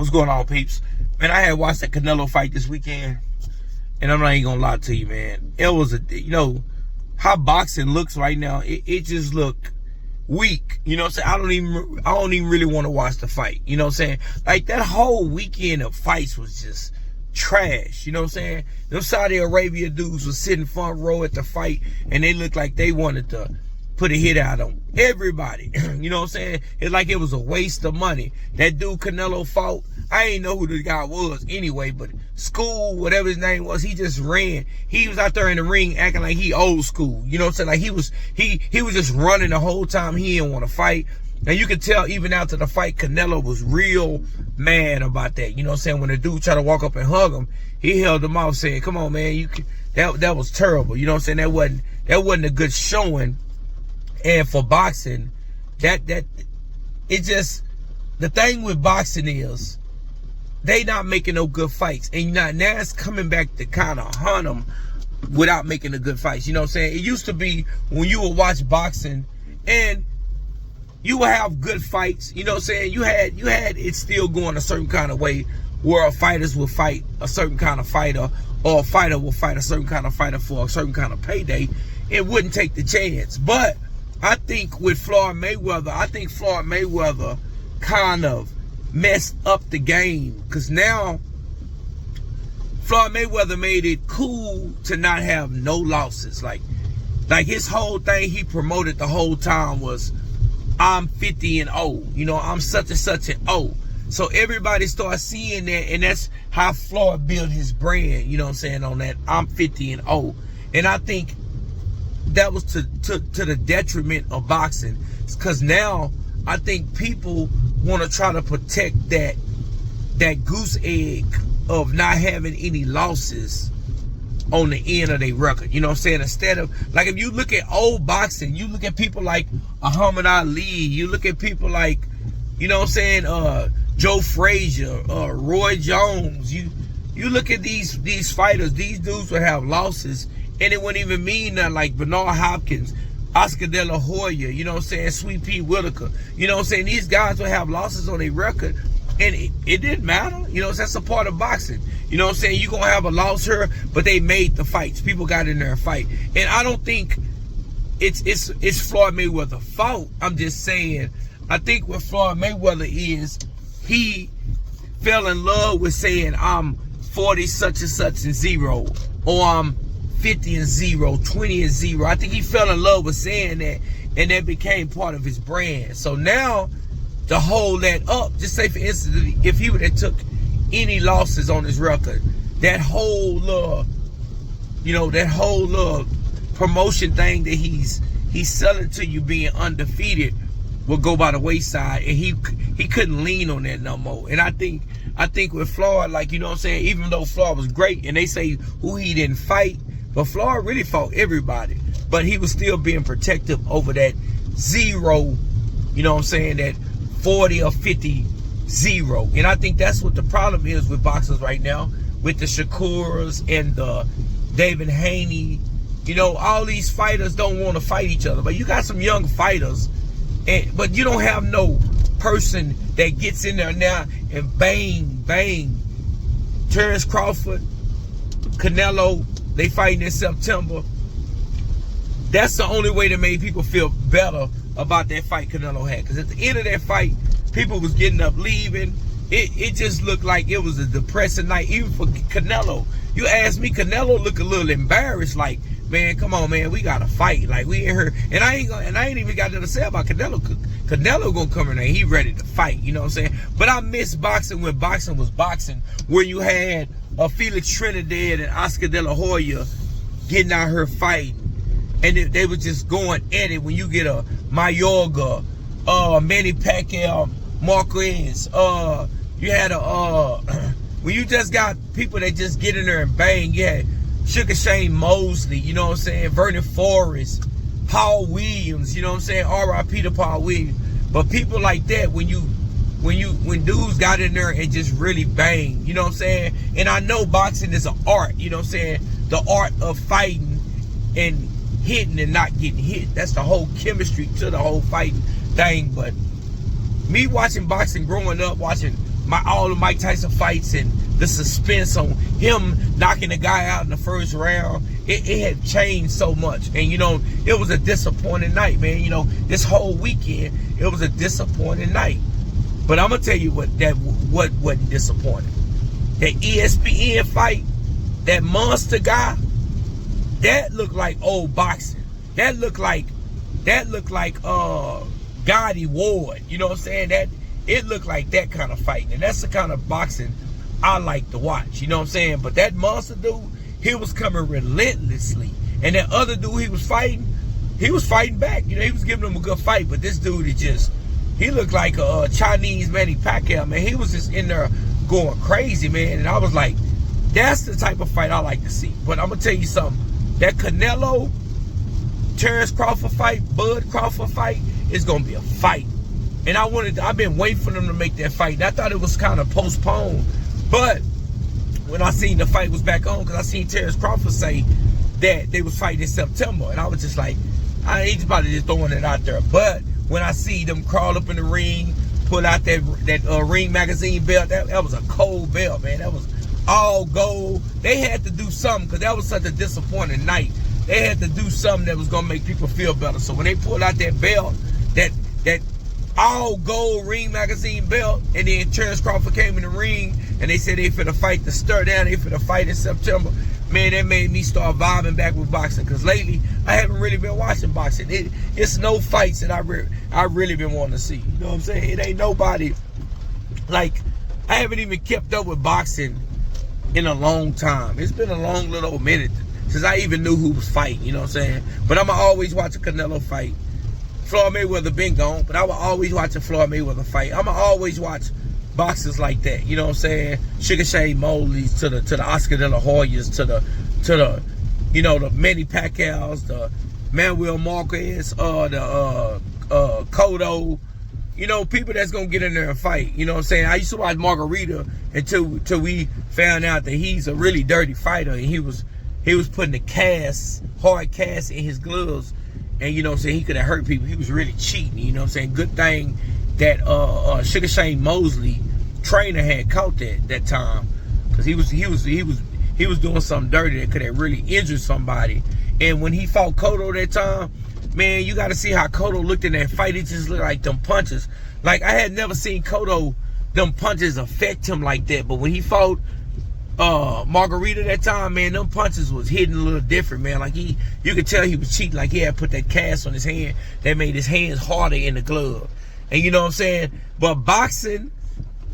What's going on, peeps? Man, I had watched that Canelo fight this weekend, and I'm not even gonna lie to you, man. It was how boxing looks right now. It just look weak. You know what I'm saying? I don't even really want to watch the fight. You know what I'm saying? Like, that whole weekend of fights was just trash. You know what I'm saying? Them Saudi Arabia dudes was sitting front row at the fight, and they looked like they wanted to put a hit out on everybody. You know what I'm saying? It's like it was a waste of money. That dude Canelo fought, I ain't know who the guy was anyway, but School, whatever his name was, he just ran. He was out there in the ring acting like he old school. You know what I'm saying? Like he was just running the whole time. He didn't want to fight. And you could tell even after the fight, Canelo was real mad about that. You know what I'm saying? When the dude tried to walk up and hug him, he held him off saying, "Come on, man, that was terrible." You know what I'm saying? That wasn't a good showing. And for boxing, the thing with boxing is they not making no good fights. And now it's coming back to kind of hunt them without making the good fights. You know what I'm saying? It used to be when you would watch boxing and you would have good fights. You know what I'm saying? You had it still going a certain kind of way where fighters would fight a certain kind of fighter, or a fighter will fight a certain kind of fighter for a certain kind of payday. It wouldn't take the chance. But I think with Floyd Mayweather, kind of messed up the game, because now Floyd Mayweather made it cool to not have no losses. Like his whole thing he promoted the whole time was, I'm 50-0. You know, I'm such and such an O. So everybody starts seeing that, and that's how Floyd built his brand. You know what I'm saying? On that, I'm 50-0, and I think that was to the detriment of boxing, because now I think people want to try to protect that goose egg of not having any losses on the end of their record. You know what I'm saying? Instead of, like, if you look at old boxing, you look at people like Muhammad Ali, you look at people like, you know what I'm saying, Joe Frazier, Roy Jones, you look at these fighters, these dudes would have losses, and it wouldn't even mean nothing. Like Bernard Hopkins, Oscar De La Hoya, you know what I'm saying, Sweet Pea Whitaker, you know what I'm saying, these guys would have losses on their record, and it didn't matter. You know, that's a part of boxing. You know what I'm saying? You're going to have a loss here, but they made the fights. People got in there and fight. And I don't think it's Floyd Mayweather's fault. I'm just saying, I think what Floyd Mayweather is, he fell in love with saying, I'm 40 such and such and 0, or I'm 50-0, 20-0. I think he fell in love with saying that, and that became part of his brand. So now, to hold that up, just say for instance, if he would have took any losses on his record, that whole promotion thing that he's selling to you, being undefeated, will go by the wayside, and he couldn't lean on that no more. And I think with Floyd, like, you know what I'm saying, even though Floyd was great, and they say who he didn't fight, but Floyd really fought everybody, but he was still being protective over that 0, you know what I'm saying, that 40 or 50-0. And I think that's what the problem is with boxers right now, with the Shakurs and the David Haney. You know, all these fighters don't want to fight each other, but you got some young fighters, but you don't have no person that gets in there now and bang. Terrence Crawford, Canelo, they fighting in September. That's the only way that made people feel better about that fight Canelo had. Because at the end of that fight, people was getting up, leaving. It just looked like it was a depressing night, even for Canelo. You ask me, Canelo looked a little embarrassed, like, man, come on, man, we gotta fight. Like, we ain't here. And I ain't even got nothing to say about Canelo. Canelo gonna come in there, he ready to fight, you know what I'm saying? But I miss boxing when boxing was boxing, where you had Felix Trinidad and Oscar De La Hoya getting out here fighting. And they were just going at it. When you get a Mayorga, Manny Pacquiao, Marquez, you had when you just got people that just get in there and bang. You had Sugar Shane Mosley, you know what I'm saying, Vernon Forrest, Paul Williams, you know what I'm saying, R.I.P. to Paul Williams. But people like that, when dudes got in there and just really bang, you know what I'm saying? And I know boxing is an art, you know what I'm saying? The art of fighting and hitting and not getting hit. That's the whole chemistry to the whole fighting thing. But me watching boxing growing up, watching all the Mike Tyson fights and the suspense on him knocking the guy out in the first round, it had changed so much. And you know, it was a disappointing night, man. You know, this whole weekend, it was a disappointing night. But I'm gonna tell you what wasn't disappointing. That ESPN fight, that monster guy, that looked like old boxing. That looked like Gotti Ward. You know what I'm saying? That it looked like that kind of fighting. And that's the kind of boxing I like to watch. You know what I'm saying? But that monster dude, he was coming relentlessly. And that other dude he was fighting back. You know, he was giving him a good fight. But this dude is just, he looked like a Chinese Manny Pacquiao, man. He was just in there going crazy, man. And I was like, that's the type of fight I like to see. But I'm going to tell you something. That Canelo, Terrence Crawford fight, Bud Crawford fight is going to be a fight. And I've been waiting for them to make that fight. And I thought it was kind of postponed. But when I seen the fight was back on, because I seen Terrence Crawford say that they was fighting in September. And I was just like, he's about to just throwing it out there. But when I see them crawl up in the ring, pull out that Ring Magazine belt, that was a cold belt, man. That was all gold. They had to do something because that was such a disappointing night. They had to do something that was going to make people feel better. So when they pulled out that belt, that all gold Ring Magazine belt, and then Terrence Crawford came in the ring and they said they finna fight the stir down, they finna fight in September, man, that made me start vibing back with boxing. Because lately I haven't really been watching boxing. It's no fights that I really been wanting to see. You know what I'm saying? It ain't nobody, like, I haven't even kept up with boxing in a long time. It's been a long little minute since I even knew who was fighting, you know what I'm saying? But I'ma always watch a Canelo fight. Floyd Mayweather been gone, but I will always watch a Floyd Mayweather fight. I'ma always watch boxers like that, you know what I'm saying? Sugar Shane Mosley's to the Oscar De La Hoyas, to the you know, the Manny Pacquiao's, the Manuel Marquez, the Cotto, you know, people that's gonna get in there and fight. You know what I'm saying? I used to watch Margarita until we found out that he's a really dirty fighter, and he was putting the hard cast in his gloves. And you know what I'm saying, he could have hurt people. He was really cheating, you know what I'm saying? Good thing that Sugar Shane Mosley trainer had caught that time. Because he was doing something dirty that could have really injured somebody. And when he fought Cotto that time, man, you gotta see how Cotto looked in that fight. It just looked like them punches. Like, I had never seen Cotto, them punches affect him like that. But when he fought Margarita that time, man, them punches was hitting a little different, man. Like, you could tell he was cheating. Like, he had put that cast on his hand that made his hands harder in the glove. And you know what I'm saying? But boxing,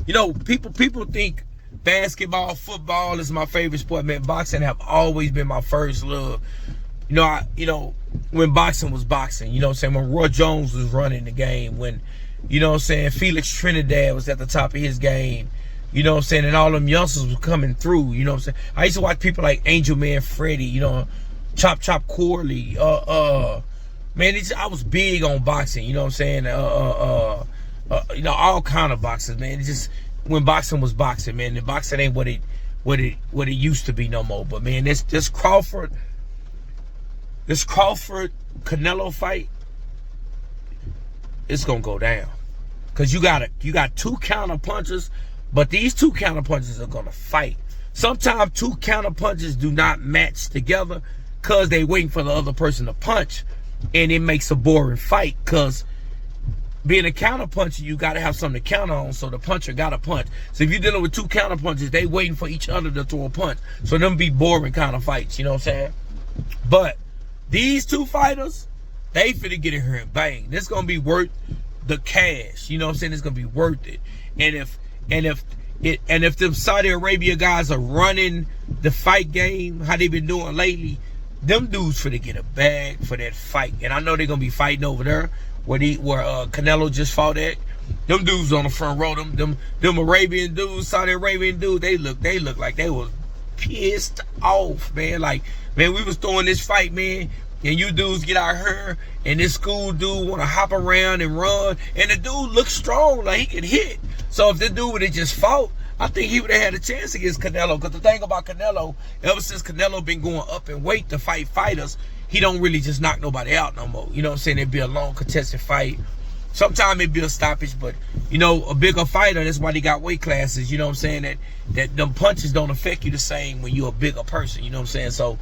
you know, people think basketball, football is my favorite sport. Man, boxing have always been my first love. You know, when boxing was boxing, you know what I'm saying? When Roy Jones was running the game, when, you know what I'm saying, Felix Trinidad was at the top of his game. You know what I'm saying? And all them youngsters was coming through. You know what I'm saying? I used to watch people like Angel Man Freddy, you know, Chop Corley. Man, I was big on boxing. You know what I'm saying? You know, all kind of boxers, man. It's just when boxing was boxing, man. The boxing ain't what it used to be no more. But man, this Crawford Canelo fight, it's gonna go down. Cause you got two counter punches. But these two counter punches are gonna fight. Sometimes two counter punches do not match together because they waiting for the other person to punch, and it makes a boring fight. Because being a counter puncher, you gotta have something to counter on, so the puncher gotta punch. So if you're dealing with two counter punches, they waiting for each other to throw a punch. So them be boring kind of fights, you know what I'm saying? But these two fighters, they finna get in here and bang. This gonna be worth the cash, you know what I'm saying? It's gonna be worth it. And if them Saudi Arabia guys are running the fight game, how they been doing lately, them dudes finna get a bag for that fight. And I know they're gonna be fighting over there where Canelo just fought at. Them dudes on the front row, them Arabian dudes, Saudi Arabian dudes, they look like they was pissed off, man. Like, man, we was throwing this fight, man, and you dudes get out here, and this school dude want to hop around and run, and the dude looks strong, like he can hit. So if the dude would have just fought, I think he would have had a chance against Canelo. Because the thing about Canelo, ever since Canelo been going up in weight to fight fighters, he don't really just knock nobody out no more. You know what I'm saying? It'd be a long contested fight. sometimes it be a stoppage, but you know, a bigger fighter, that's why they got weight classes, you know what I'm saying, that them punches don't affect you the same when you're a bigger person, you know what I'm saying. So,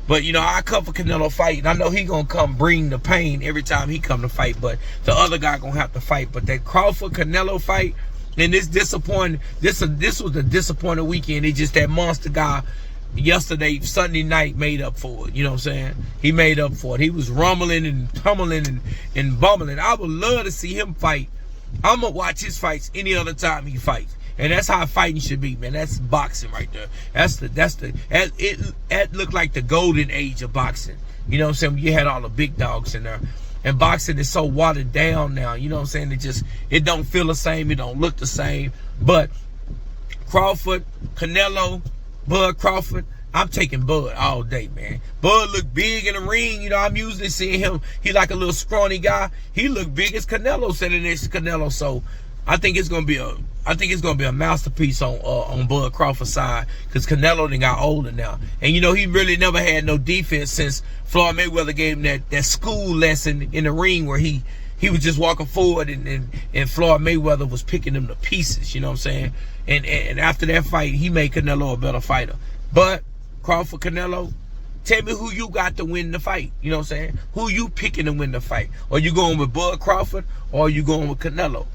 but you know, I come for Canelo fight, and I know he gonna come bring the pain every time he come to fight, but the other guy gonna have to fight. But that Crawford Canelo fight, and this disappointing, this was a disappointing weekend. It's just that monster guy yesterday, Sunday night, made up for it. You know what I'm saying? He made up for it. He was rumbling and tumbling and bumbling. I would love to see him fight. I'm gonna watch his fights any other time he fights. And that's how fighting should be, man. That's boxing right there. That looked like the golden age of boxing. You know what I'm saying? You had all the big dogs in there. And boxing is so watered down now. You know what I'm saying? It don't feel the same. It don't look the same. But Crawford, Canelo, Bud Crawford, I'm taking Bud all day, man. Bud look big in the ring. You know, I'm usually seeing him. He like a little scrawny guy. He look big as Canelo, sitting next to Canelo. So I think it's gonna be a masterpiece on Bud Crawford's side, because Canelo done got older now. And you know, he really never had no defense since Floyd Mayweather gave him that school lesson in the ring where he was just walking forward and Floyd Mayweather was picking him to pieces, you know what I'm saying? And after that fight, he made Canelo a better fighter. But Crawford, Canelo, tell me who you got to win the fight. You know what I'm saying? Who you picking to win the fight? Are you going with Bud Crawford or are you going with Canelo?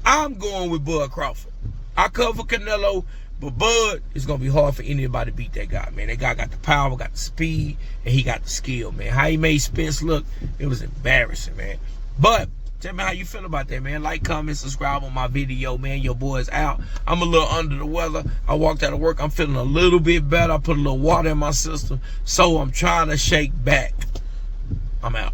I'm going with Bud Crawford. I cover Canelo, but Bud, it's going to be hard for anybody to beat that guy, man. That guy got the power, got the speed, and he got the skill, man. How he made Spence look, it was embarrassing, man. But tell me how you feel about that, man. Like, comment, subscribe on my video, man. Your boy's out. I'm a little under the weather. I walked out of work. I'm feeling a little bit better. I put a little water in my system, so I'm trying to shake back. I'm out.